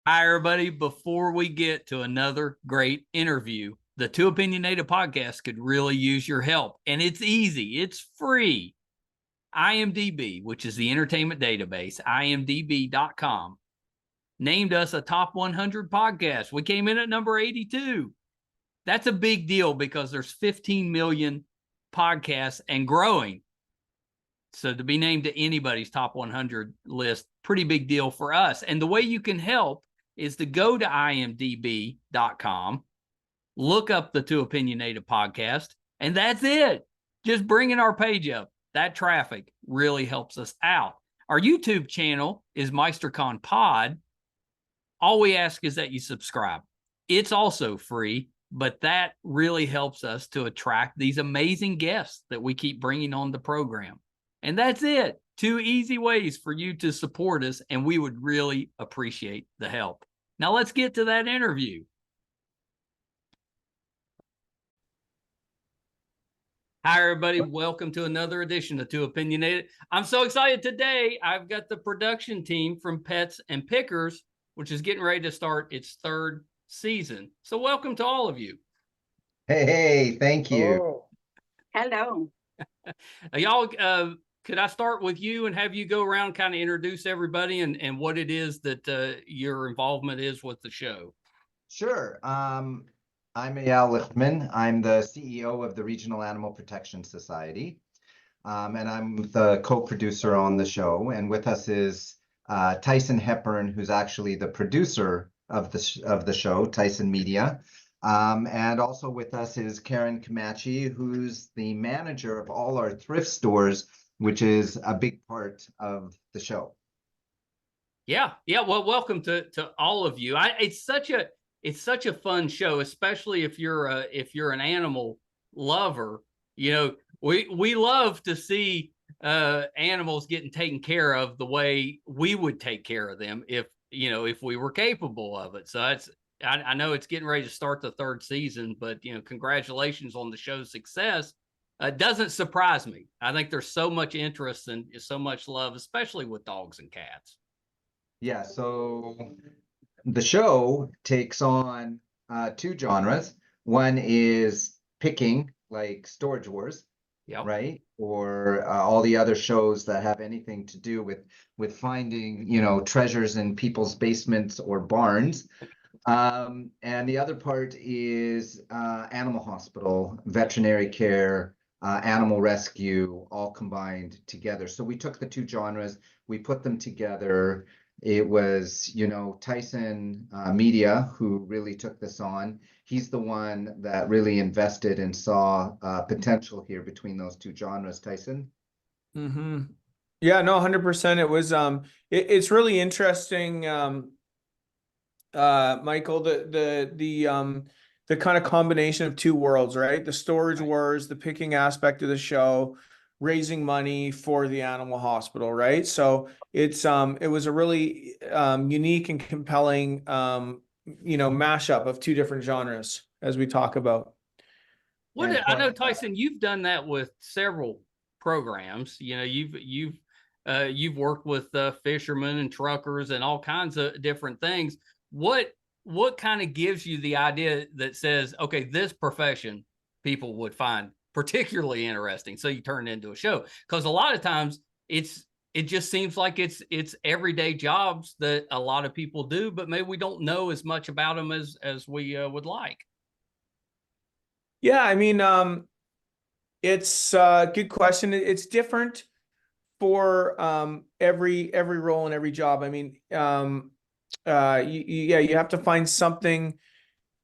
Hi, everybody. Before we get to another great interview, the Two Opinionated podcast could really use your help. And it's easy, it's free. IMDb, which is the entertainment database, imdb.com, named us a top 100 podcast. We came in at number 82. That's a big deal because there's 15 million podcasts and growing. So to be named to anybody's top 100 list, pretty big deal for us. And the way you can help is to go to imdb.com, look up the Two Opinionated podcast, and that's it. Just bringing our page up. That traffic really helps us out. Our YouTube channel is MeisterCon Pod. All we ask is that you subscribe. It's also free, but that really helps us to attract these amazing guests that we keep bringing on the program. And that's it. 2 easy ways for you to support us, and we would really appreciate the help. Now let's get to that interview. Hi, everybody. Welcome to another edition of Two Opinionated. I'm so excited today. I've got the production team from Pets and Pickers, which is getting ready to start its 3rd season. So welcome to all of you. Hey, thank you. Oh. Hello. Y'all, could I start with you and have you go around, kind of introduce everybody and what it is that your involvement is with the show? Sure. I'm Eyal Lichtman. I'm the CEO of the Regional Animal Protection Society, and I'm the co-producer on the show. And with us is Tyson Hepburn, who's actually the producer of the show, Tyson Media. And also with us is Karen Camachi, who's the manager of all our thrift stores, which is a big part of the show. Yeah. Well, welcome to all of you. It's such a fun show, especially if you're an animal lover. You know, we love to see animals getting taken care of the way we would take care of them if we were capable of it. So I know it's getting ready to start the 3rd season, but congratulations on the show's success. Doesn't surprise me. I think there's so much interest and so much love, especially with dogs and cats. Yeah, so the show takes on 2 genres. One is picking, like Storage Wars, Yep. right? Or all the other shows that have anything to do with finding, treasures in people's basements or barns. And the other part is animal hospital, veterinary care, animal rescue, all combined together. So we took the 2 genres, we put them together. It was, Tyson Media who really took this on. He's the one that really invested and saw potential here between those 2 genres. Tyson? Mm-hmm. Yeah, no, 100%. It was it's really interesting, Michael, the kind of combination of 2 worlds, right? The storage wars, the picking aspect of the show, raising money for the animal hospital, right? So it was a really unique and compelling mashup of 2 different genres as we talk about. I know, Tyson, you've done that with several programs. You've worked with fishermen and truckers and all kinds of different things. What kind of gives you the idea that says, okay, this profession people would find particularly interesting, so you turn it into a show? Because a lot of times it just seems like it's everyday jobs that a lot of people do, but maybe we don't know as much about them as we would like. Yeah, I mean, it's a good question. It's different for every role and every job. I mean, you have to find something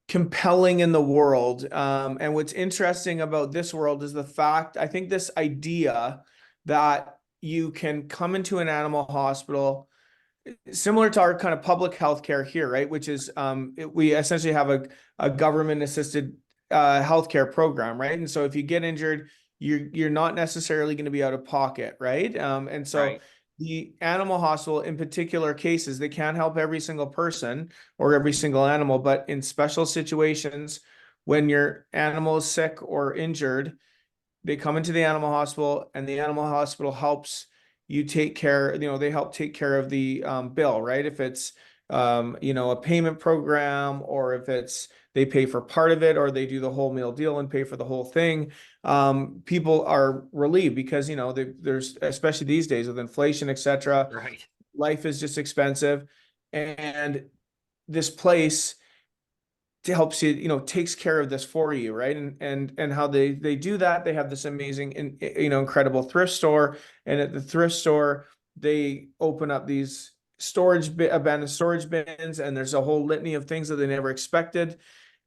compelling in the world. And what's interesting about this world is the fact, I think this idea that you can come into an animal hospital, similar to our kind of public healthcare here, right? Which is we essentially have a government assisted healthcare program, right? And so if you get injured, you're not necessarily going to be out of pocket, right? And so Right. the animal hospital, in particular cases, they can't help every single person or every single animal, but in special situations, when your animal is sick or injured, they come into the animal hospital, and the animal hospital helps you take care. They help take care of the bill, right? If it's a payment program, or if it's they pay for part of it, or they do the whole meal deal and pay for the whole thing. People are relieved because, there's, especially these days with inflation, etc., Right. life is just expensive. And this place helps you, takes care of this for you, right? And how they do that, they have this amazing and, incredible thrift store. And at the thrift store, they open up these abandoned storage bins, and there's a whole litany of things that they never expected.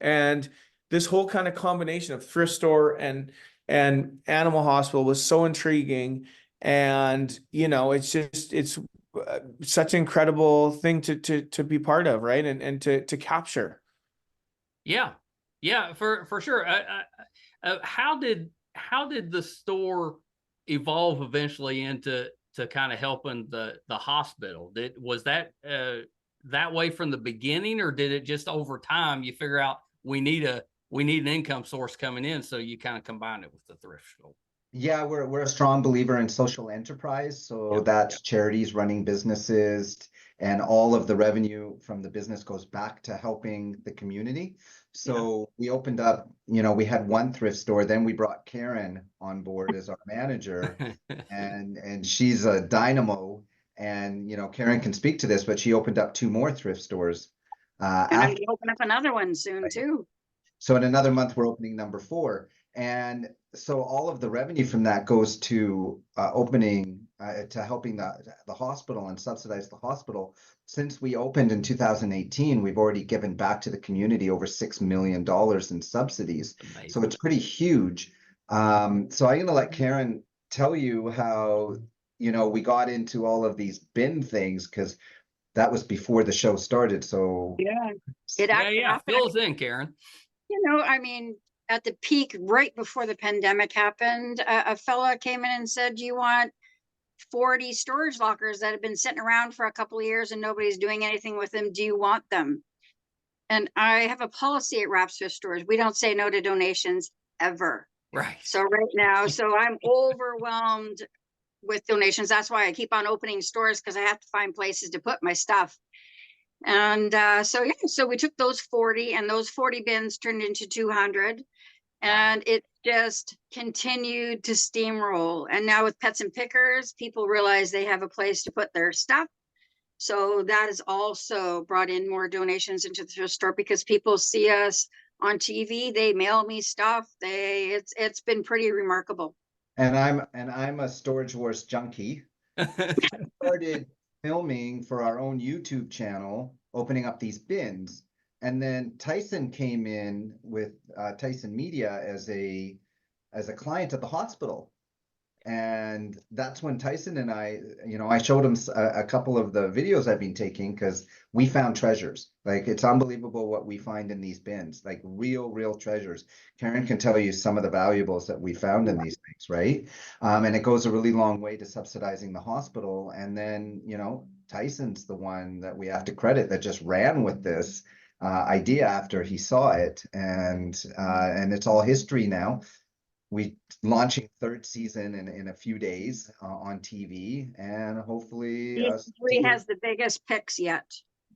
And this whole kind of combination of thrift store and animal hospital was so intriguing. And it's such an incredible thing to be part of, right? And to capture. Yeah, yeah, for sure. How did the store evolve eventually into kind of helping the hospital? Was that that way from the beginning, or did it just over time you figure out we need an income source coming in, so you kind of combine it with the thrift store? Yeah, we're a strong believer in social enterprise. So that's charities running businesses, and all of the revenue from the business goes back to helping the community. So we opened up, we had one thrift store, then we brought Karen on board as our manager, and she's a dynamo. And Karen can speak to this, but she opened up 2 more thrift stores Gonna after. open up another one soon too. So in another month, we're opening number 4. And so all of the revenue from that goes to to helping the hospital and subsidize the hospital. Since we opened in 2018, we've already given back to the community over $6 million in subsidies. Amazing. So it's pretty huge. So I'm going to let Karen tell you how, we got into all of these bin things, because that was before the show started. So Yeah, it actually happened. Fill us in, Karen. I mean, at the peak, right before the pandemic happened, a fella came in and said, "Do you want 40 storage lockers that have been sitting around for a couple of years and nobody's doing anything with them? Do you want them?" And I have a policy at Wraps Thrift Stores. We don't say no to donations ever. Right. So right now, I'm overwhelmed with donations. That's why I keep on opening stores, because I have to find places to put my stuff. And so we took those 40, and those 40 bins turned into 200. And it just continued to steamroll. And now with Pets and Pickers, people realize they have a place to put their stuff. So that has also brought in more donations into the thrift store, because people see us on TV, they mail me stuff. It's been pretty remarkable. And I'm a Storage Wars junkie. Started filming for our own YouTube channel, opening up these bins. And then Tyson came in with Tyson Media as a client at the hospital. And that's when Tyson and I showed him a couple of the videos I've been taking, because we found treasures. Like, it's unbelievable what we find in these bins, like real treasures. Karen can tell you some of the valuables that we found in these things, right? And it goes a really long way to subsidizing the hospital. And then, Tyson's the one that we have to credit that just ran with this idea after he saw it. And it's all history now. We launching 3rd season in a few days on TV, and hopefully Season 3 has the biggest picks yet.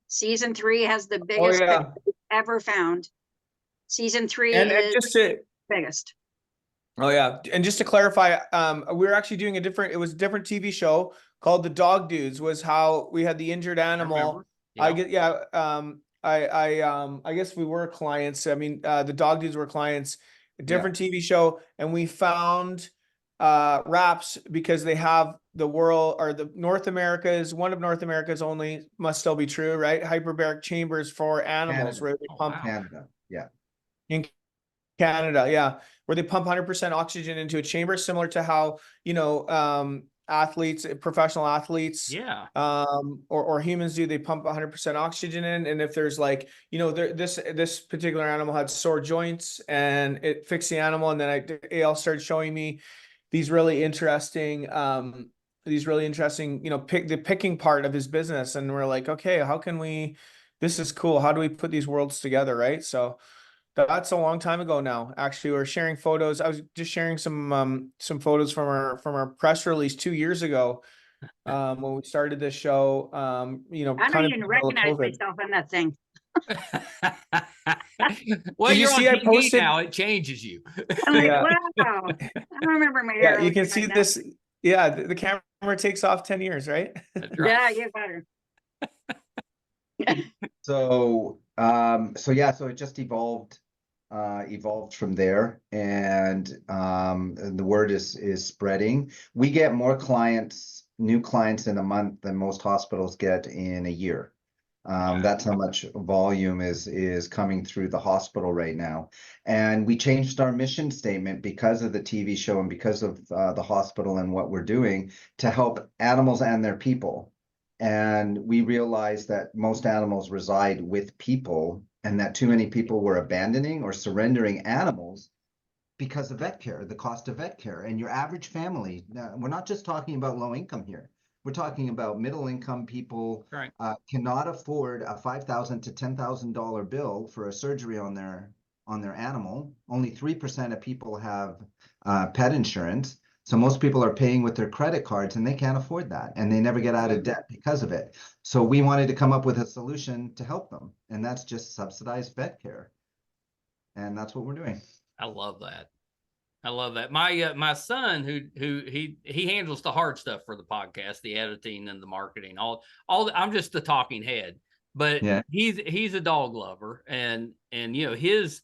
Season 3 has the biggest yeah. picks we've ever found. Season 3 And is just to biggest. Oh yeah, and just to clarify, we were actually doing it was a different TV show called The Dog Dudes. Was how we had the injured animal. I get I guess we were clients. I mean, the Dog Dudes were clients. A different TV show, and we found Wraps because they have the world, or the North America's, one of North America's only, must still be true, right? Hyperbaric chambers for animals, Canada. where they pump Canada, in Canada, yeah, where they pump 100% oxygen into a chamber, similar to how athletes, professional athletes, or humans do. They pump 100% oxygen in, and if there's like, this particular animal had sore joints, and it fixed the animal, and then AL started showing me these really interesting the picking part of his business, and we're like, okay, how can we? This is cool. How do we put these worlds together, right? So. That's a long time ago now. Actually, we're sharing photos. I was just sharing some photos from our press release 2 years ago, when we started this show, you know, I don't kind of in even the middle of recognize COVID. myself in that thing. Well, Did you you're on see I TV posted- now. It changes you. I'm like, Yeah. wow. I don't remember my Yeah, hair. you can looking see like that. this. Yeah, the camera takes off 10 years, right? That's right. Yeah, you better. So yeah, so it just evolved from there, and the word is spreading. We get more new clients in a month than most hospitals get in a year. Wow. That's how much volume is coming through the hospital right now. And we changed our mission statement because of the TV show and because of the hospital and what we're doing to help animals and their people. And we realized that most animals reside with people, and that too many people were abandoning or surrendering animals because of vet care, the cost of vet care. And your average family, we're not just talking about low income here. We're talking about middle income people Right. cannot afford a $5,000 to $10,000 bill for a surgery on their animal. Only 3% of people have pet insurance. So most people are paying with their credit cards, and they can't afford that, and they never get out of debt because of it. So we wanted to come up with a solution to help them, and that's just subsidized vet care. And that's what we're doing. I love that. I love that. My son, who he handles the hard stuff for the podcast, the editing and the marketing, I'm just the talking head. But Yeah. he's a dog lover, and you know his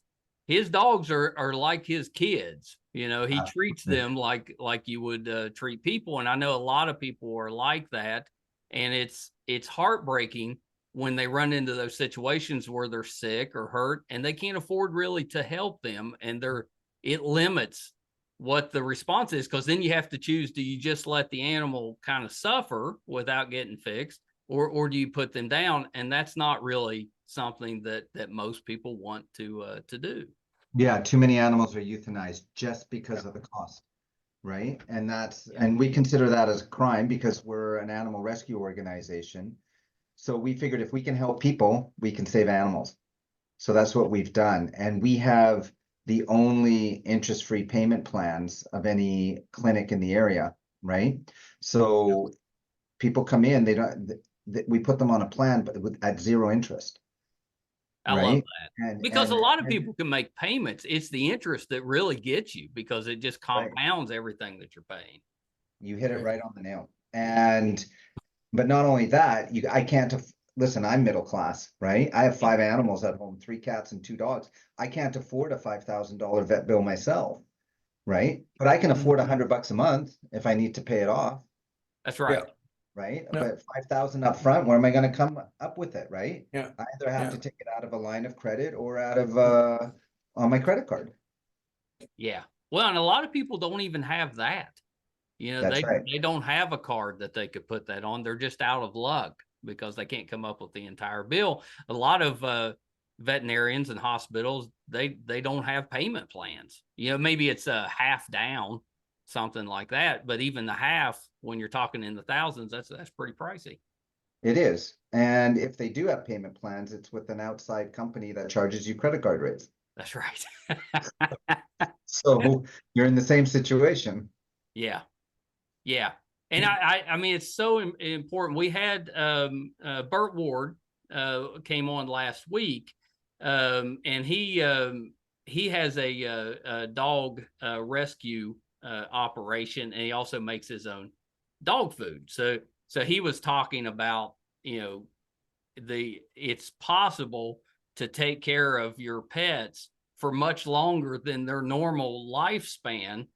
dogs are like his kids. You know, he treats them like you would treat people, and I know a lot of people are like that, and it's heartbreaking when they run into those situations where they're sick or hurt and they can't afford really to help them, and it limits what the response is, because then you have to choose, do you just let the animal kind of suffer without getting fixed, or do you put them down? And that's not really something that most people want to do. Yeah, too many animals are euthanized just because of the cost, right? And and we consider that as a crime because we're an animal rescue organization. So we figured if we can help people, we can save animals. So that's what we've done. And we have the only interest-free payment plans of any clinic in the area, right? So people come in, we put them on a plan, but at zero interest. I love Right? that. Because a lot of people can make payments. It's the interest that really gets you, because it just Right. compounds everything that you're paying. You hit it right on the nail. But not only that, I can't listen, I'm middle class, right? I have 5 animals at home, 3 cats and 2 dogs. I can't afford a $5,000 vet bill myself, right? But I can afford $100 a month if I need to pay it off, That's right. Yeah. right? Yeah. But 5,000 up front, where am I going to come up with it, right? Yeah. I either have Yeah. to take it out of a line of credit or out of on my credit card. Yeah. Well, and a lot of people don't even have that. You know, That's right. they don't have a card that they could put that on. They're just out of luck because they can't come up with the entire bill. A lot of veterinarians and hospitals, they don't have payment plans. You know, maybe it's a half down, something like that. But even the half, when you're talking in the thousands, that's pretty pricey. It is. And if they do have payment plans, it's with an outside company that charges you credit card rates. That's right. So you're in the same situation. Yeah. Yeah. And I mean, it's so important. We had Burt Ward came on last week, and he has a dog rescue operation, and he also makes his own dog food. So he was talking about, you know, it's possible to take care of your pets for much longer than their normal lifespan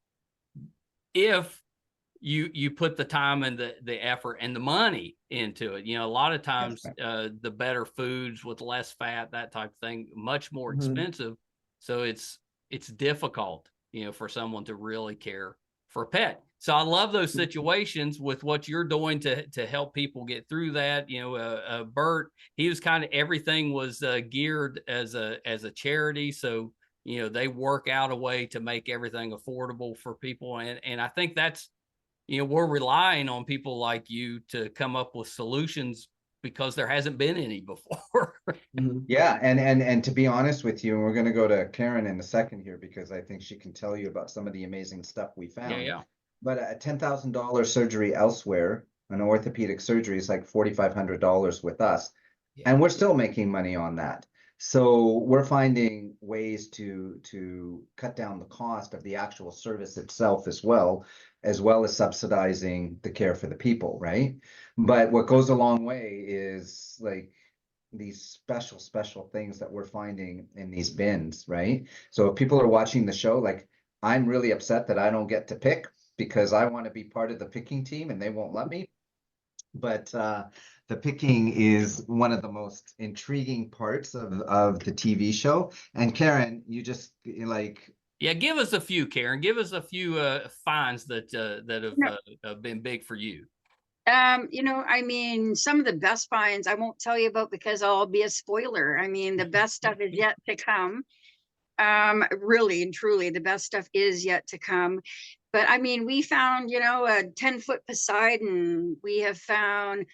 if you put the time and the effort and the money into it. You know, a lot of times the better foods with less fat, that type of thing, much more expensive. So it's difficult, you know, for someone to really care for a pet. So I love those situations with what you're doing to help people get through that. You know, Bert, he was kind of, everything was geared as a charity. So, you know, they work out a way to make everything affordable for people. And I think that's, you know, we're relying on people like you to come up with solutions because there hasn't been any before. Yeah, and to be honest with you, and we're going to go to Karen in a second here because I think she can tell you about some of the amazing stuff we found. Yeah. But a $10,000 surgery elsewhere An orthopedic surgery is like $4,500 with us, Yeah. and we're still making money on that. So we're finding ways to cut down the cost of the actual service itself as well as subsidizing the care for the people, right? But what goes a long way is like these special things that we're finding in these bins, right? So if people are watching the show, like I'm really upset that I don't get to pick because I want to be part of the picking team and they won't let me. But the picking is one of the most intriguing parts of the TV show. And Karen, you just like, Yeah, give us a few, Karen. Give us a few finds that have been big for you. You know, I mean, some of the best finds I won't tell you about because I'll be a spoiler. I mean, the best stuff is yet to come. Really and truly, the best stuff is yet to come. But I mean, we found, you know, a 10-foot Poseidon. We have found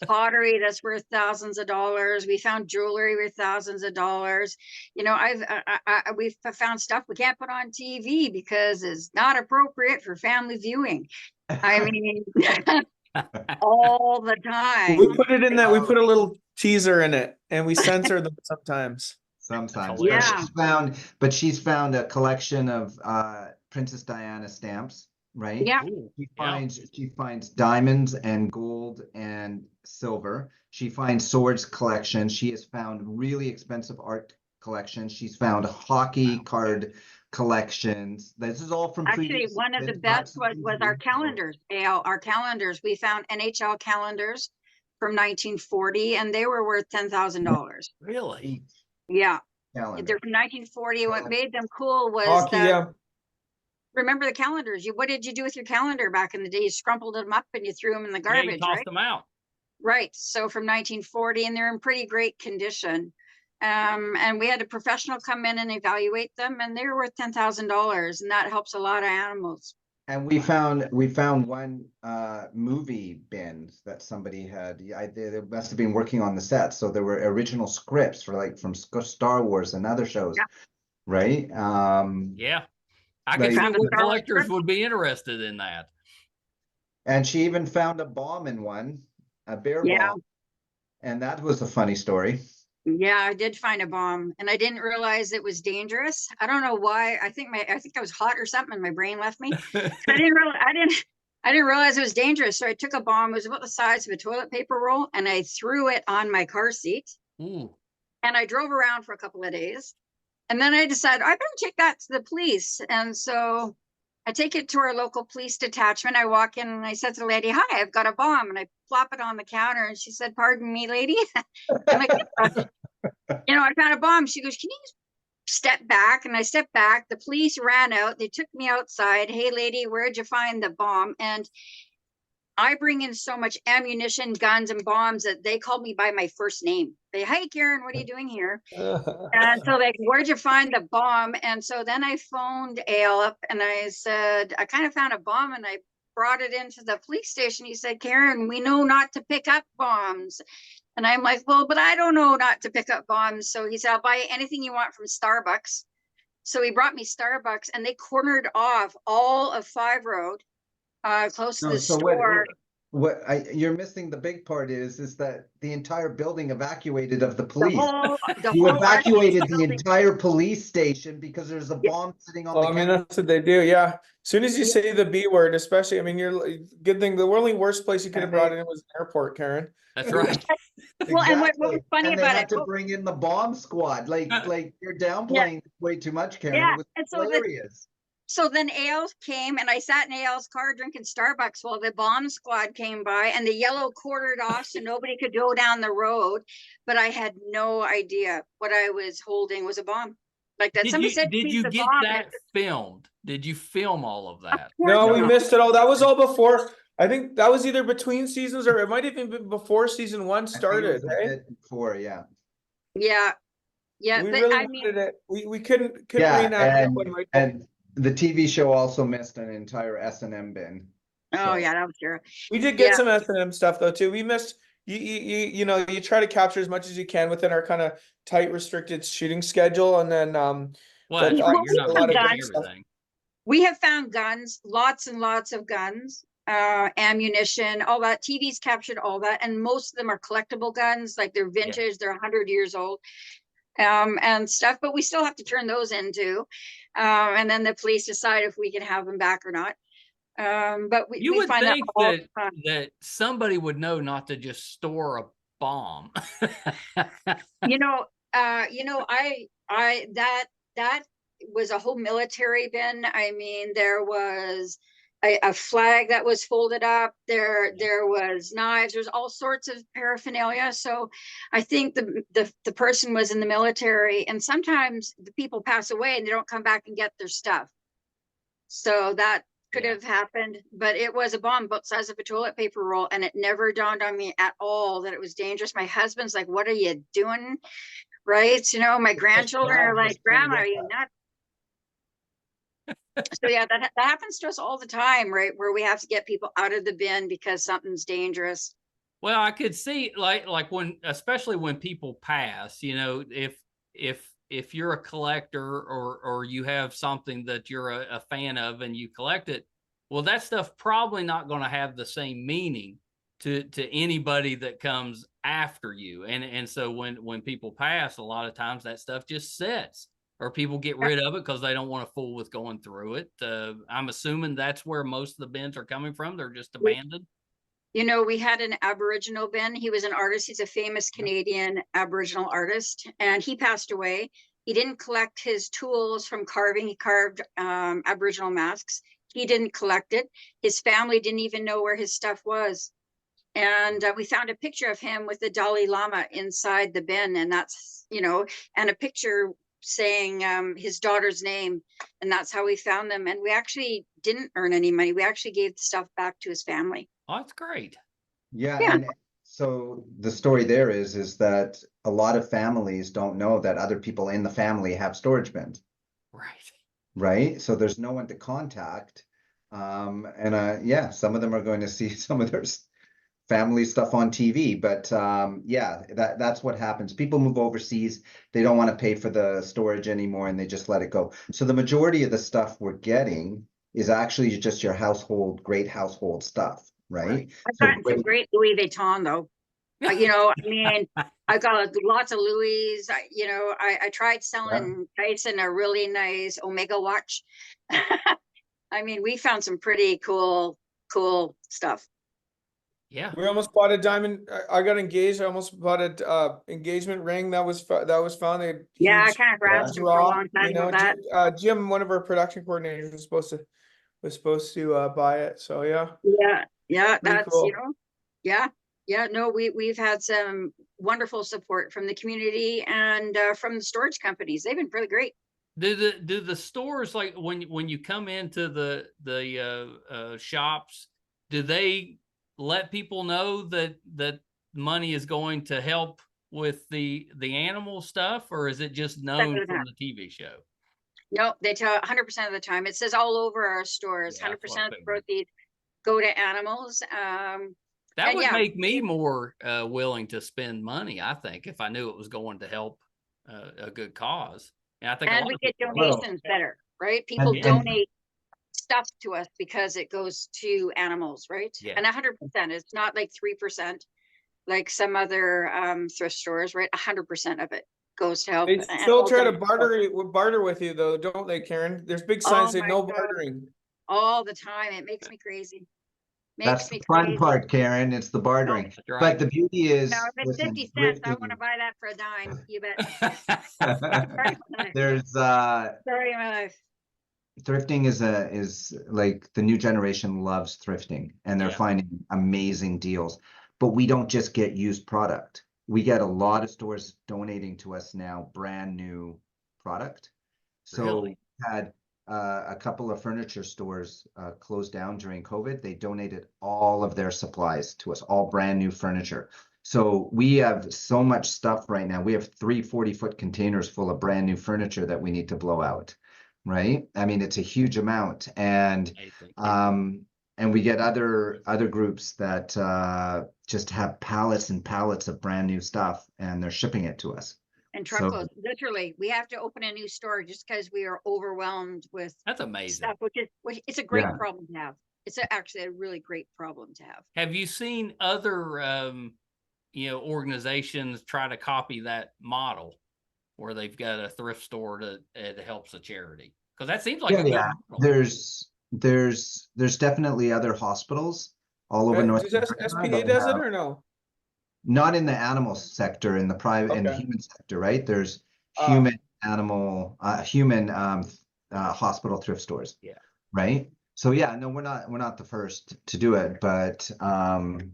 pottery that's worth thousands of dollars. We found jewelry worth thousands of dollars. You know, we've found stuff we can't put on TV because it's not appropriate for family viewing. I mean, all the time. We put it in that, we put a little teaser in it and we censor them sometimes. sometimes. Yeah. But she's found a collection of Princess Diana stamps, right? Yeah. Ooh, She yeah. finds diamonds and gold and silver. She finds swords collection. She has found really expensive art collections. She's found hockey card collections. This is all from Actually, previous one of the seasons, best not was season our two. calendars. Our calendars. We found NHL calendars from 1940, and they were worth $10,000. Really? Each Yeah, calendar. they're from 1940. What made them cool was Hockey, that, yeah. remember the calendars? What did you do with your calendar back in the day? You scrumpled them up and you threw them in the Yeah, you garbage, tossed right? them out. Right. So from 1940, and they're in pretty great condition. And we had a professional come in and evaluate them, and they were worth $10,000, and that helps a lot of animals. And we found one movie bin that somebody had. They must have been working on the set, so there were original scripts for like from Star Wars and other shows, Yeah. right? Yeah. I Like- can see Found a what Star Wars collectors script. would be interested in that. And she even found a bomb in one, a bear Yeah. bomb, and that was a funny story. Yeah, I did find a bomb, and I didn't realize it was dangerous. I don't know why. I think I was hot or something, and my brain left me. I didn't realize it was dangerous. So I took a bomb. It was about the size of a toilet paper roll, and I threw it on my car seat. Ooh. And I drove around for a couple of days, and then I decided I better take that to the police. And so I take it to our local police detachment. I walk in and I said to the lady, "Hi, I've got a bomb," and I plop it on the counter. And she said, "Pardon me, lady." I'm like, you know, I found a bomb. She goes, "Can you step back?" And I stepped back. The police ran out. They took me outside. "Hey, lady, where'd you find the bomb?" And I bring in so much ammunition, guns, and bombs that they called me by my first name. They, "Hey, Karen, what are you doing here?" And so like, "Where'd you find the bomb?" And so then I phoned Ale up and I said, "I kind of found a bomb," and I brought it into the police station. He said, "Karen, we know not to pick up bombs." And I'm like, "Well, but I don't know not to pick up bombs." So he said, "I'll buy anything you want from Starbucks." So he brought me Starbucks, and they cornered off all of 5 Road, close to No, the so store. you're missing the big part is that the entire building evacuated of the The police. whole You evacuated the building. entire police station because there's a Yeah. bomb sitting on Well, the I mean, counter. that's what they do. Yeah. As soon as you say the B word, especially, I mean, good thing the only worst place you could have brought it in was an airport, Karen. That's right. Well, and what was funny And they about had it? to bring in the bomb squad. Like you're downplaying way too much, Karen. Yeah, It was and so hilarious. So then Ale came, and I sat in Ale's car drinking Starbucks while the bomb squad came by, and the yellow quartered off so nobody could go down the road. But I had no idea what I was holding was a bomb. Like that. Somebody said, Did "Keep you the get bomb." that filmed? Did you film all of that? No, we No. missed it all. That was all before. I think that was either between seasons or it might have even been before season 1 I think it started. was a Hey, bit before, yeah. Yeah, yeah, we but really I mean, wanted it. We couldn't Yeah, reenact that one, right? and the TV show also missed an entire S&M bin. oh So- yeah, that was true. We did get Yeah. some S&M stuff though too. We missed you know, you try to capture as much as you can within our kind of tight restricted shooting schedule, and then Well, but that's right. You're we not have going to done shoot everything. We have found guns, lots and lots of guns. ammunition, all that. TV's captured all that, and most of them are collectible guns, like they're vintage, they're 100 years old, and stuff, but we still have to turn those into, and then the police decide if we can have them back or not. But You we would find think that all that the time. that somebody would know not to just store a bomb. You know, that was a whole military bin. I mean, there was a flag that was folded up. There was knives. There's all sorts of paraphernalia. So I think the person was in the military, and sometimes the people pass away and they don't come back and get their stuff. So that could have happened, but it was a bomb about the size of a toilet paper roll, and it never dawned on me at all that it was dangerous. My husband's like, "What are you doing?" Right? You know, my grandchildren are like, "Grandma, are you nuts?" So yeah, that happens to us all the time, right? Where we have to get people out of the bin because something's dangerous. Well, I could see like when, especially when people pass, you know, if you're a collector or you have something that you're a fan of and you collect it, well, that stuff probably not going to have the same meaning to anybody that comes after you. And so when people pass, a lot of times that stuff just sits, or people get rid of it because they don't want to fool with going through it. I'm assuming that's where most of the bins are coming from. They're just abandoned. You know, we had an Aboriginal Ben. He was an artist. He's a famous Canadian Aboriginal artist, and he passed away. He didn't collect his tools from carving. He carved Aboriginal masks. He didn't collect it. His family didn't even know where his stuff was. And we found a picture of him with the Dalai Lama inside the bin. And that's, you know, and a picture saying his daughter's name. And that's how we found them. And we actually didn't earn any money. We actually gave the stuff back to his family. Oh, that's great. Yeah, Yeah. and so the story there is that a lot of families don't know that other people in the family have storage bins, right? So there's no one to contact. And yeah, some of them are going to see some of their family stuff on TV, but yeah, that's what happens. People move overseas, they don't want to pay for the storage anymore, and they just let it go. So the majority of the stuff we're getting is actually just your great household stuff, right? I've So gotten some great Louis Vuitton though. You know, I mean, I got lots of Louis. I tried selling Tyson a really nice Omega watch. I mean, we found some pretty cool stuff. Yeah. We almost bought a diamond. I got engaged. I almost bought a engagement ring that was found. Yeah, I kind of asked him for a long time about that. Jim, one of our production coordinators, was supposed to buy it. So yeah. Yeah, Pretty that's cool. you know, yeah. No, we've had some wonderful support from the community and from the storage companies. They've been really great. Do the stores, like when you come into the shops, do they let people know that money is going to help with the animal stuff, or is it just known from the TV show? No, they tell 100% of the time. It says all over our stores, 100% of the proceeds go to animals. That would make me more willing to spend money, I think, if I knew it was going to help a good cause. And I think we get donations better, right? People donate stuff to us because it goes to animals, right? Yeah. And 100%. It's not like 3%, like some other thrift stores, right? 100% of it goes to help. They still try to barter with you, though, don't they, Karen? There's big signs saying no bartering. All the time. It makes me crazy. That's the fun part, Karen. It's the bartering. Oh, right. But the beauty is, now, if it's 50 cents, I want to buy that for a dime. You bet. There's Sorry, my life. Thrifting is like the new generation loves thrifting, and they're finding amazing deals. But we don't just get used product. We get a lot of stores donating to us now brand new product. So we had a couple of furniture stores closed down during COVID. They donated all of their supplies to us, all brand new furniture. So we have so much stuff right now. We have 3 40-foot containers full of brand new furniture that we need to blow out, right? I mean, it's a huge amount. And we get other groups that just have pallets and pallets of brand new stuff, and they're shipping it to us. And truckloads, literally, we have to open a new store just because we are overwhelmed with That's amazing stuff, which it's a great problem to have. actually a really great problem to have. Have you seen other, organizations try to copy that model where they've got a thrift store that helps a charity? Because that seems like a good model. There's definitely other hospitals all over North Does America SPD that does it have, or no? not in the animal sector, in the private and Okay. human sector, right? There's Oh. human hospital thrift stores. Yeah. Right. So yeah, no, we're not the first to do it, but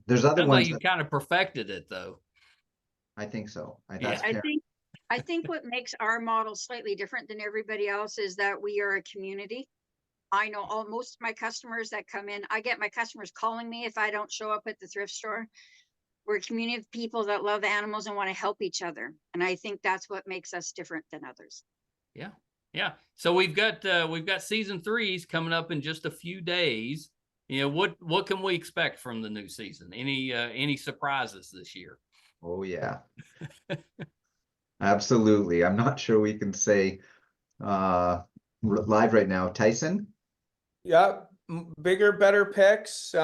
there's other Sounds ones like you that kind of perfected it, though. I think so. Yeah. I think what makes our model slightly different than everybody else is that we are a community. I know most of my customers that come in, I get my customers calling me if I don't show up at the thrift store. We're a community of people that love animals and want to help each other. And I think that's what makes us different than others. Yeah. Yeah. So we've got season 3's coming up in just a few days. What can we expect from the new season? Any surprises this year? Oh yeah. Absolutely. I'm not sure we can say live right now. Tyson? Yeah, bigger, better picks.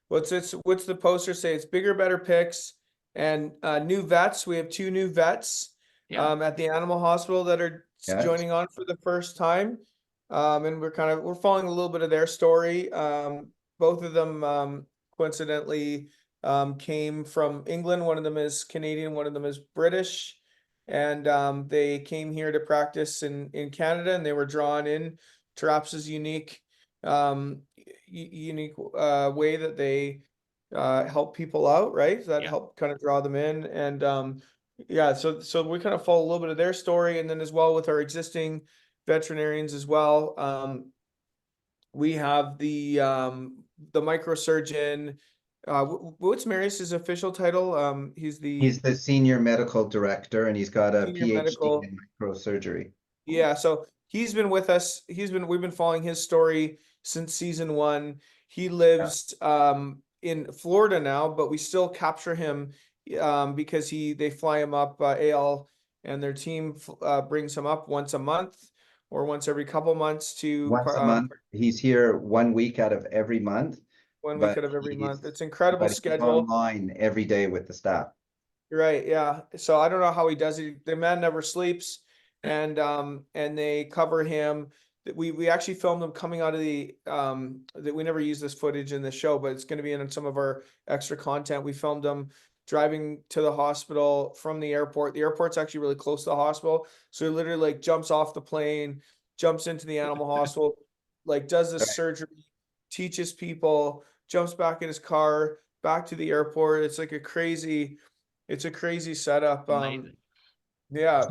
What's the poster say? It's bigger, better picks and new vets. We have 2 new vets at the animal hospital that are Yes. joining on for the first time. And we're following a little bit of their story. Both of them coincidentally came from England. One of them is Canadian, one of them is British. And they came here to practice in Canada, and they were drawn in to Raps's unique way that they help people out, right? So that helped kind of draw them in. And yeah, so we kind of follow a little bit of their story, and then as well with our existing veterinarians as well. We have the microsurgeon. What's Marius's official title? He's the senior medical director, and he's got a senior PhD medical. in microsurgery. Yeah, so he's been with us. We've been following his story since season 1. He lives in Florida now, but we still capture him because they fly him up. AL and their team brings him up once a month or once every couple months to Once a month. He's here 1 week out of every month, 1 week but out of every month. It's incredible he's schedule. online every day with the staff. Right, yeah. So I don't know how he does it. The man never sleeps, and they cover him. We actually filmed him coming out of the that we never use this footage in the show, but it's going to be in some of our extra content. We filmed him driving to the hospital from the airport. The airport's actually really close to the hospital, so he literally like jumps off the plane, jumps into the animal hospital, like does the surgery, teaches people, jumps back in his car, back to the airport. It's like a crazy setup. Amazing. Yeah.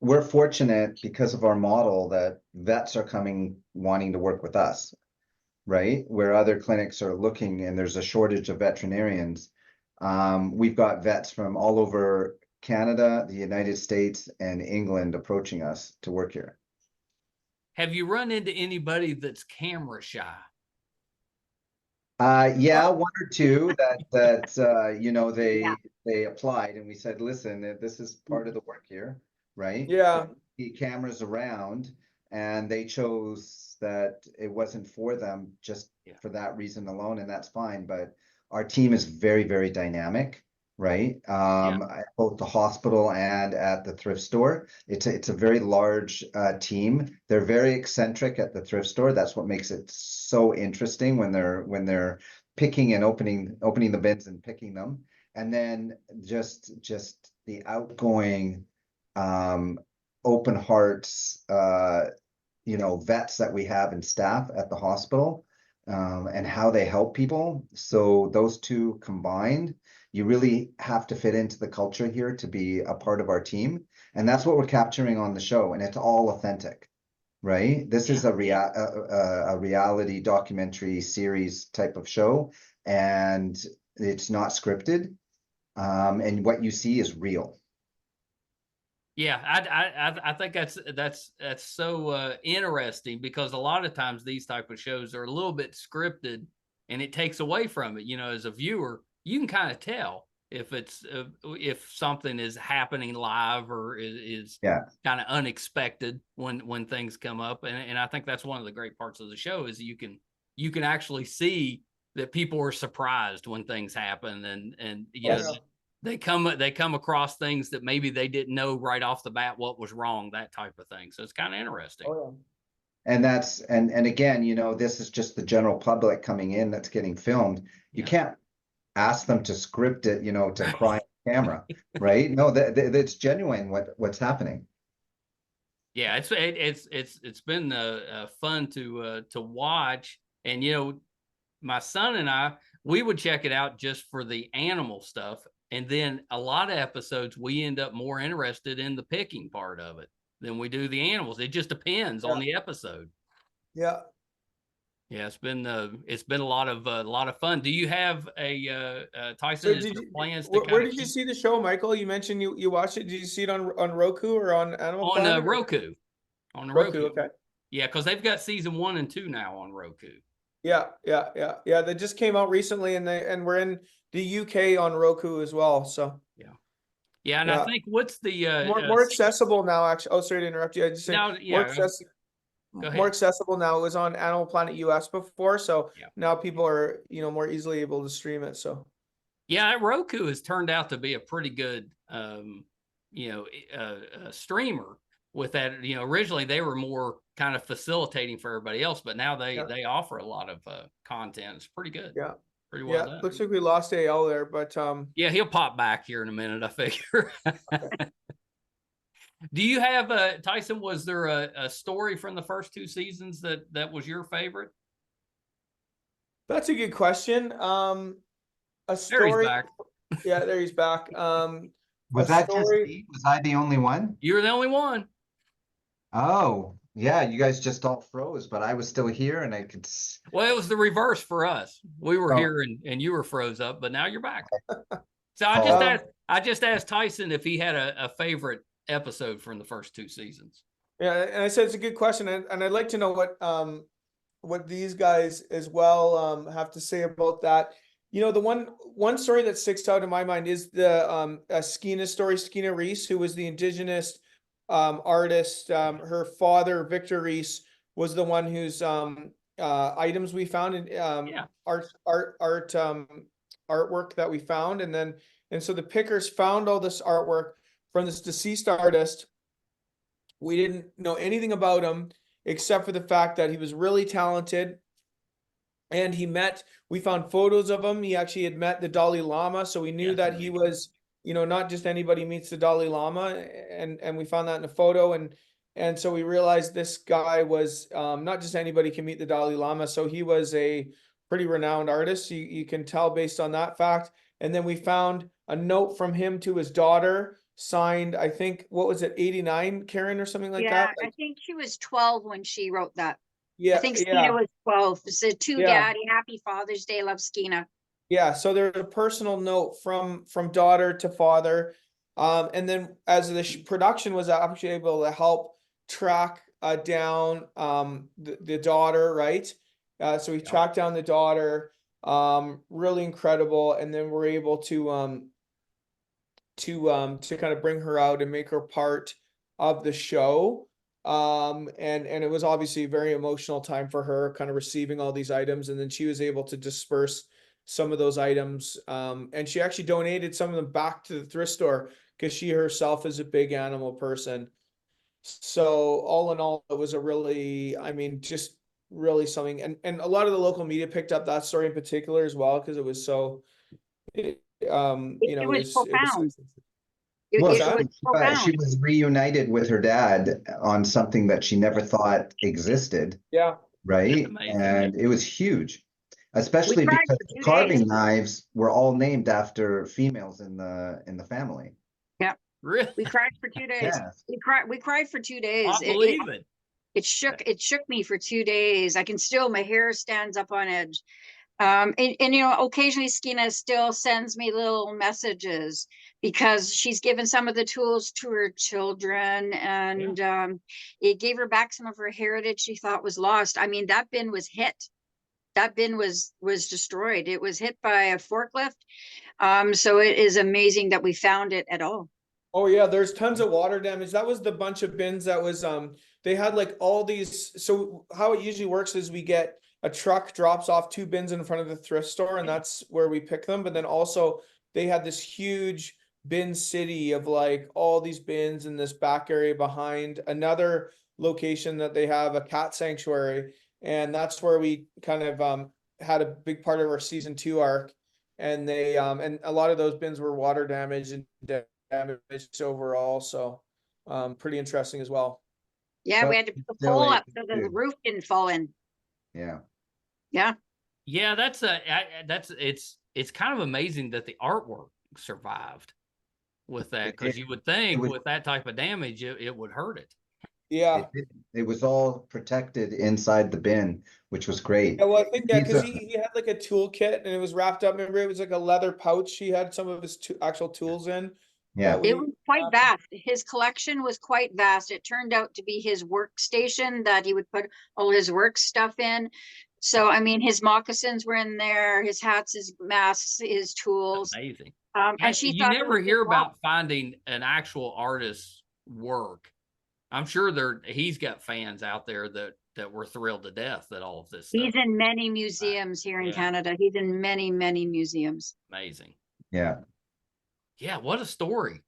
We're fortunate because of our model that vets are coming wanting to work with us, right? Where other clinics are looking and there's a shortage of veterinarians. We've got vets from all over Canada, the United States, and England approaching us to work here. Have you run into anybody that's camera shy? Yeah, 1 or 2 that they applied, and we said, listen, this is part of the work here, right? Yeah. The cameras around, and they chose that it wasn't for them just for that reason alone, and that's fine. But our team is very, very dynamic, right? At both the hospital and at the thrift store. It's a very large team. They're very eccentric at the thrift store. That's what makes it so interesting when they're picking and opening the bins and picking them. And then just the outgoing open hearts vets that we have and staff at the hospital, and how they help people. So those 2 combined, you really have to fit into the culture here to be a part of our team. And that's what we're capturing on the show. And it's all authentic, right? This is a reality documentary series type of show, and it's not scripted. And what you see is real. Yeah, I think that's so interesting, because a lot of times these type of shows are a little bit scripted, and it takes away from it. As a viewer, you can kind of tell if something is happening live or is kind of unexpected when things come up, and I think that's one of the great parts of the show is you can you can actually see that people are surprised when things happen, and you know, they come across things that maybe they didn't know right off the bat what was wrong, that type of thing. So it's kind of interesting. And that's, and again, you know, this is just the general public coming in that's getting filmed. You can't ask them to script it, you know, to cry on camera, right? No, that's genuine what's happening. Yeah, it's been fun to watch, and you know, my son and I, we would check it out just for the animal stuff, and then a lot of episodes we end up more interested in the picking part of it than we do the animals. It just depends on the episode. Yeah. Yeah, it's been a lot of fun. Do you have a Tyson? So Is there plans to where kind of did you see the show, Michael? You mentioned you watched it. Did you see it on Roku or on Animal Planet? Roku? On Roku, okay. Yeah, because they've got season 1 and 2 now on Roku. Yeah. They just came out recently, and we're in the UK on Roku as well. So yeah, and I think what's the more accessible now? Actually, oh, sorry to interrupt you. I just say more accessible now. It was on Animal Planet US before, so now people are more easily able to stream it. So yeah, Roku has turned out to be a pretty good streamer with that. Originally they were more kind of facilitating for everybody else, but now they offer a lot of content. It's pretty good. Yeah. Pretty well done. Looks like we lost AL there, but yeah, he'll pop back here in a minute, I figure. Do you have Tyson, was there a story from the first 2 seasons that was your favorite? That's a good question. A story. There he's back. Yeah, there he's back. Was that just me? Was I the only one? You were the only one. Oh, yeah, you guys just all froze, but I was still here and I could. Well, it was the reverse for us. We were here and you were froze up, but now you're back. So I just asked Tyson if he had a favorite episode from the first 2 seasons. Yeah, and I said it's a good question, and I'd like to know what these guys as well have to say about that. The one story that sticks out in my mind is the Skeena story. Skeena Reese, who was the indigenous artist. Her father, Victor Reese, was the one whose items we found in artwork that we found, and so the pickers found all this artwork from this deceased artist. We didn't know anything about him except for the fact that he was really talented, and we found photos of him. He actually had met the Dalai Lama, so we knew that he was, not just anybody meets the Dalai Lama, and we found that in a photo, and so we realized this guy was not just anybody can meet the Dalai Lama, so he was a pretty renowned artist. You can tell based on that fact. And then we found a note from him to his daughter, signed, I think, what was it, 89, Karen, or something like that? Yeah, I think she was 12 when she wrote that. Yeah, I think Skeena was 12. It said, "To Daddy, Happy Father's Day, love Skeena." Yeah, so there's a personal note from daughter to father, and then as the production was actually able to help track down the daughter, right? So we tracked down the daughter, really incredible, and then we're able to kind of bring her out and make her part of the show. And it was obviously a very emotional time for her, kind of receiving all these items, and then she was able to disperse some of those items, and she actually donated some of them back to the thrift store because she herself is a big animal person. So all in all, it was a really, just really something, and a lot of the local media picked up that story in particular as well, because it was so it was profound. She was reunited with her dad on something that she never thought existed. Yeah. Right. And it was huge, especially because the carving knives were all named after females in the family. Yeah. Really? We cried for 2 days. Yes. We cried for 2 days. I believe it. It shook me for 2 days. I can still, my hair stands up on edge. And occasionally Skeena still sends me little messages because she's given some of the tools to her children, and it gave her back some of her heritage she thought was lost. That bin was hit. That bin was destroyed. It was hit by a forklift. So it is amazing that we found it at all. Oh yeah, there's tons of water damage. That was the bunch of bins that was they had like all these. So how it usually works is we get a truck drops off 2 bins in front of the thrift store, and that's where we pick them. But then also they had this huge bin city of like all these bins in this back area behind another location that they have a cat sanctuary, and that's where we kind of had a big part of our season 2 arc. And they and a lot of those bins were water damaged and damaged overall, so pretty interesting as well. Yeah, But we had to put the still pole able up so the to- roof didn't fall in. Yeah. Yeah. Yeah, it's kind of amazing that the artwork survived with that, because you would think was- with that type of damage, it would hurt it. Yeah. It was all protected inside the bin, which was great. Yeah, well, I think yeah, These because are- he had like a tool kit and it was wrapped up. Remember, it was like a leather pouch. He had some of his actual tools in. Yeah. It was quite vast. His collection was quite vast. It turned out to be his workstation that he would put all his work stuff in. So, I mean, his moccasins were in there, his hats, his masks, his tools. Amazing. And she You thought it never was hear his mom. about finding an actual artist's work. I'm sure he's got fans out there that were thrilled to death that all of this stuff. He's in many museums here in Yeah. Canada. He's in many, many museums. Amazing. Yeah. Yeah, what a story.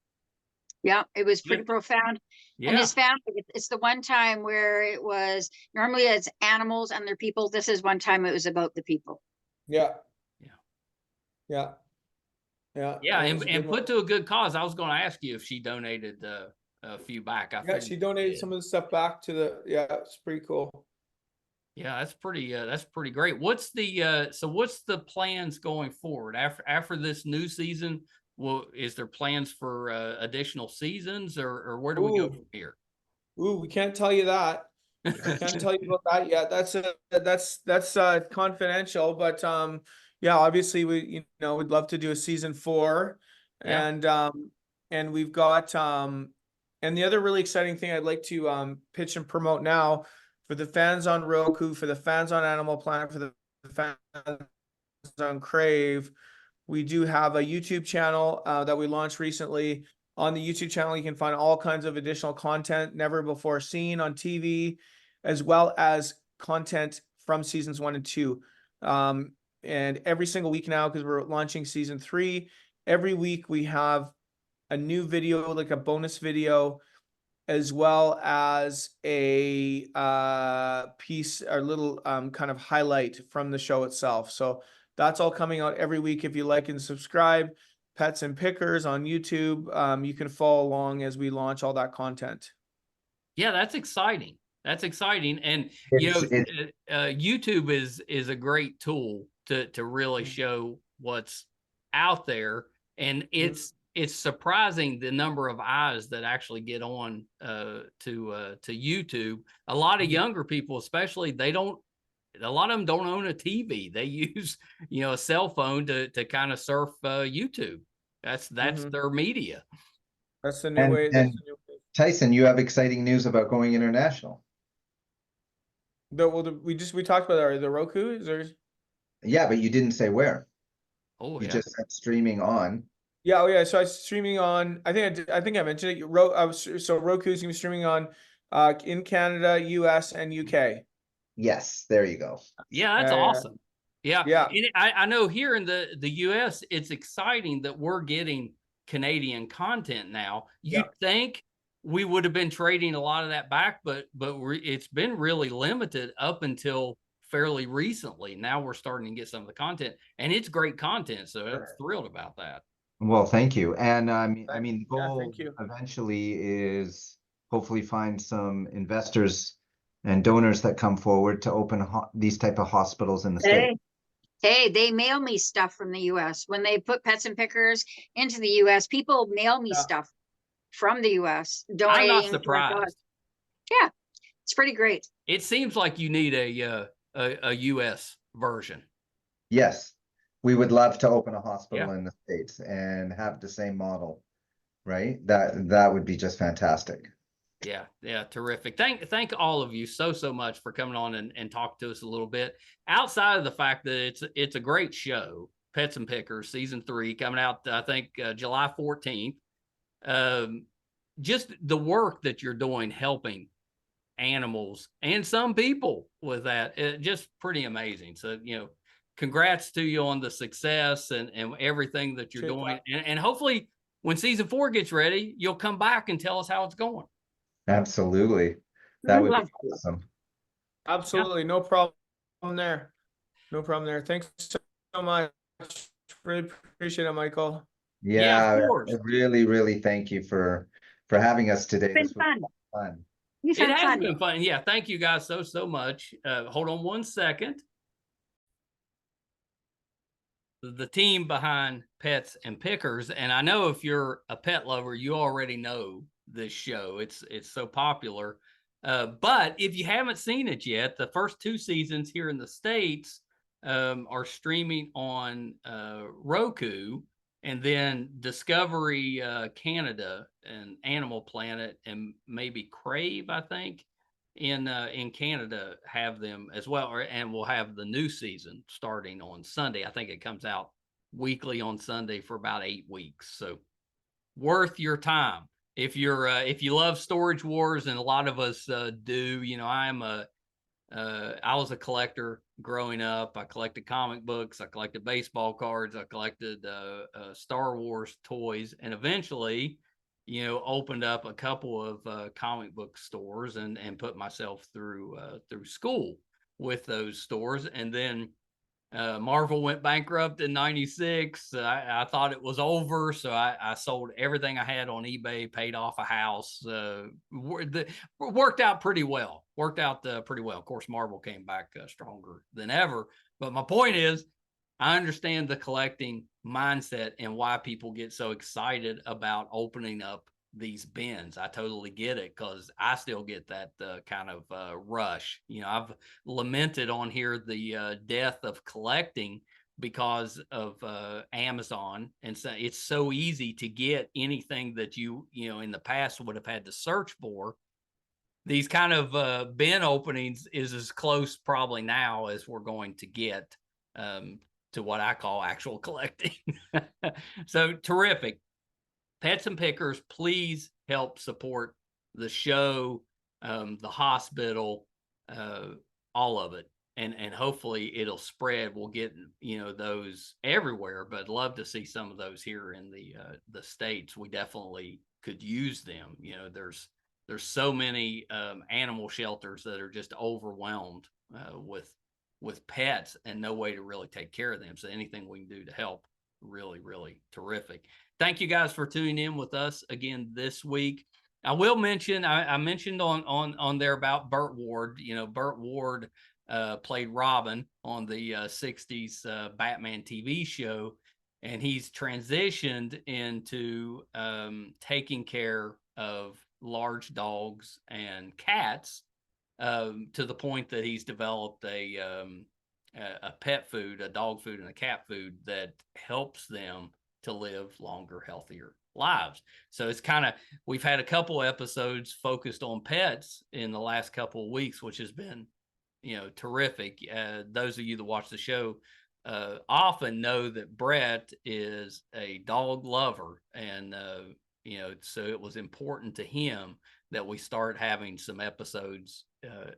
Yeah, it was Yeah. pretty profound. Yeah. And his family, it's the one time where it was, normally it's animals and their people. This is one time it was about the people. Yeah. Yeah. Yeah. Yeah. Yeah, that was a and good put one. to a good cause. I was going to ask you if she donated a few back. I Yeah, figured she donated did. some of the stuff back to the. Yeah, it's pretty cool. Yeah, that's pretty great. What's the plans going forward after this new season? Well, is there plans for additional seasons, or where do we go Ooh. from here? Ooh, we can't tell you that. Can't tell you about that yet. That's confidential, but yeah, obviously we'd love to do a season 4. Yeah. And we've got and the other really exciting thing I'd like to pitch and promote now for the fans on Roku, for the fans on Animal Planet, for the fans on Crave, we do have a YouTube channel that we launched recently. On the YouTube channel, you can find all kinds of additional content never before seen on TV, as well as content from seasons 1 and 2. And every single week now, because we're launching season 3, every week we have a new video, like a bonus video, as well as a piece or little kind of highlight from the show itself. So that's all coming out every week. If you like and subscribe, Pets and Pickers on YouTube, you can follow along as we launch all that content. Yeah, that's exciting. That's exciting, and YouTube is a great tool to really show what's out there, and it's surprising the number of eyes that actually get on to YouTube. A lot of younger people, especially, a lot of them don't own a TV. They use a cell phone to kind of surf YouTube. That's their media. That's the new way. And Tyson, you have exciting news about going international. We talked about the Roku. Is there? Yeah, but you didn't say where. Oh, You yeah. just said streaming on. Yeah, oh yeah. So I was streaming on. I think I mentioned it. So Roku's gonna be streaming on in Canada, US, and UK. Yes, there you go. Yeah, that's awesome. Yeah. Yeah. And I know here in the US, it's exciting that we're getting Canadian content now. You'd think we would have been trading a lot of that back, but it's been really limited up until fairly recently. Now we're starting to get some of the content, and it's great content. So I'm thrilled about that. Well, thank you. And I mean, the goal thank you. eventually is hopefully find some investors and donors that come forward to open these type of hospitals in the state. Hey, they mail me stuff from the US. When they put Pets and Pickers into the US, people mail me stuff from the US donating. I'm not surprised. Yeah, it's pretty great. It seems like you need a US version. Yes, we would love to open a hospital in the States and have the same model, right? That would be just fantastic. Yeah, terrific. Thank all of you so much for coming on and talk to us a little bit. Outside of the fact that it's a great show, Pets and Pickers season 3 coming out, I think July 14th. Just the work that you're doing, helping animals and some people with that. Just pretty amazing. So, congrats to you on the success and everything that you're doing. And hopefully when season 4 gets ready, you'll come back and tell us how it's going. Absolutely. That would be awesome. Absolutely. No problem there. No problem there. Thanks so much. Really appreciate it, Michael. Yeah, of course. I really, really thank you for having us today. It's This been was fun. It has been fun. Yeah, thank you guys so much. Hold on one second. The team behind Pets and Pickers, and I know if you're a pet lover, you already know this show. It's so popular. But if you haven't seen it yet, the first 2 seasons here in the States are streaming on Roku, and then Discovery Canada and Animal Planet and maybe Crave, I think, in Canada have them as well, and we'll have the new season starting on Sunday. I think it comes out weekly on Sunday for about 8 weeks. So worth your time if you love Storage Wars, and a lot of us do. I was a collector growing up. I collected comic books, I collected baseball cards, I collected Star Wars toys, and eventually opened up a couple of comic book stores and put myself through school with those stores. And then Marvel went bankrupt in '96. I thought it was over, so I sold everything I had on eBay, paid off a house. Worked out pretty well. Of course, Marvel came back stronger than ever. But my point is, I understand the collecting mindset and why people get so excited about opening up these bins. I totally get it, because I still get that kind of rush. I've lamented on here the death of collecting because of Amazon, and so it's so easy to get anything that you in the past would have had to search for. These kind of bin openings is as close probably now as we're going to get to what I call actual collecting. So terrific. Pets and Pickers, please help support the show, the hospital, all of it. And hopefully it'll spread. We'll get, those everywhere, but love to see some of those here in the States. We definitely could use them. There's so many animal shelters that are just overwhelmed with pets and no way to really take care of them. So anything we can do to help, really, really terrific. Thank you guys for tuning in with us again this week. I will mention, I mentioned on there about Burt Ward. Burt Ward played Robin on the 60s Batman TV show, and he's transitioned into taking care of large dogs and cats to the point that he's developed a pet food, a dog food and a cat food that helps them to live longer, healthier lives. So it's we've had a couple episodes focused on pets in the last couple of weeks, which has been, terrific. Those of you that watch the show often know that Brett is a dog lover, and so it was important to him that we start having some episodes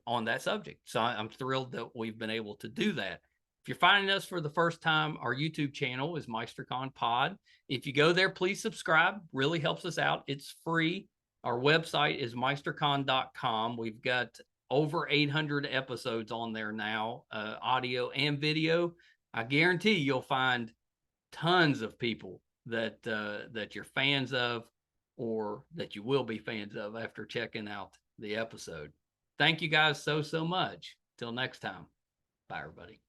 on that subject. So I'm thrilled that we've been able to do that. If you're finding us for the first time, our YouTube channel is MeisterCon Pod. If you go there, please subscribe. Really helps us out. It's free. Our website is meistercon.com. We've got over 800 episodes on there now, audio and video. I guarantee you'll find tons of people that you're fans of, or that you will be fans of after checking out the episode. Thank you guys so much. Till next time. Bye, everybody.